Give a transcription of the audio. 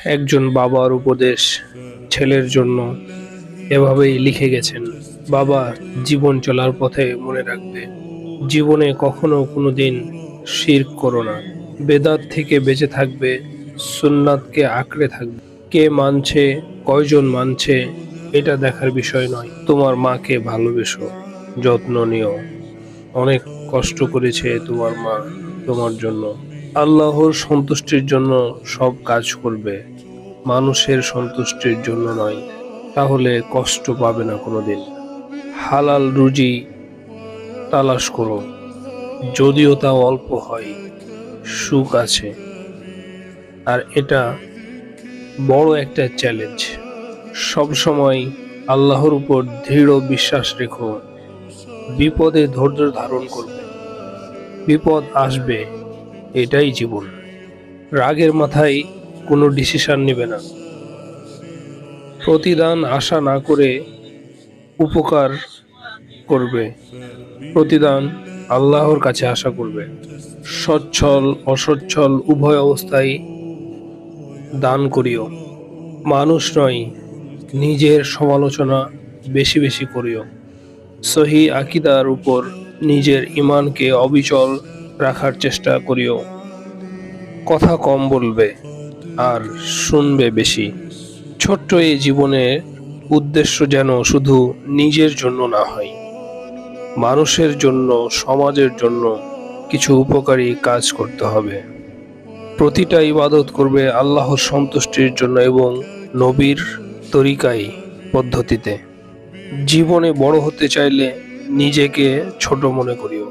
একজন বাবার উপদেশ ছেলের জন্য এভাবেই লিখে গেছেন। বাবা, জীবন চলার পথে মনে রাখবে, জীবনে কখনো কোনোদিন শিরক করো না। বেদাত থেকে বেঁচে থাকবে, সুন্নাতকে আঁকড়ে থাকবে। কে মানছে, কয়জন মানছে, এটা দেখার বিষয় নয়। তোমার মাকে ভালোবেসো, যত্ন নিও। অনেক কষ্ট করেছে তোমার মা তোমার জন্য। আল্লাহর সন্তুষ্টির জন্য সব কাজ করবে, মানুষের সন্তুষ্টির জন্য নয়। তাহলে কষ্ট পাবে না কোনোদিন। হালাল রুজি তালাশ করো, যদিও তা অল্প হয়, সুখ আছে। আর এটা বড় একটা চ্যালেঞ্জ। সব সময় আল্লাহর উপর দৃঢ় বিশ্বাস রেখো। বিপদে ধৈর্য ধারণ করবে, বিপদ আসবে, এটাই জীবন। রাগের মাথায় কোনো ডিসিশন নেবে না। প্রতিদান আশা না করে উপকার করবে, প্রতিদান আল্লাহর কাছে আশা করবে। সচ্ছল অসচ্ছল উভয় অবস্থায় দান করিও। মানুষ নয়, নিজের সমালোচনা বেশি বেশি করিও। সহি আকিদার উপর নিজের ঈমানকে অবিচল রাখার চেষ্টা করিও। কথা কম বলবে আর শুনবে বেশি। ছোট্ট এই জীবনের উদ্দেশ্য যেন শুধু নিজের জন্য না হয়, মানুষের জন্য, সমাজের জন্য কিছু উপকারী কাজ করতে হবে। প্রতিটা ইবাদত করবে আল্লাহর সন্তুষ্টির জন্য এবং নবীর তরিকায় পদ্ধতিতে। জীবনে বড় হতে চাইলে নিজেকে ছোট মনে করিও।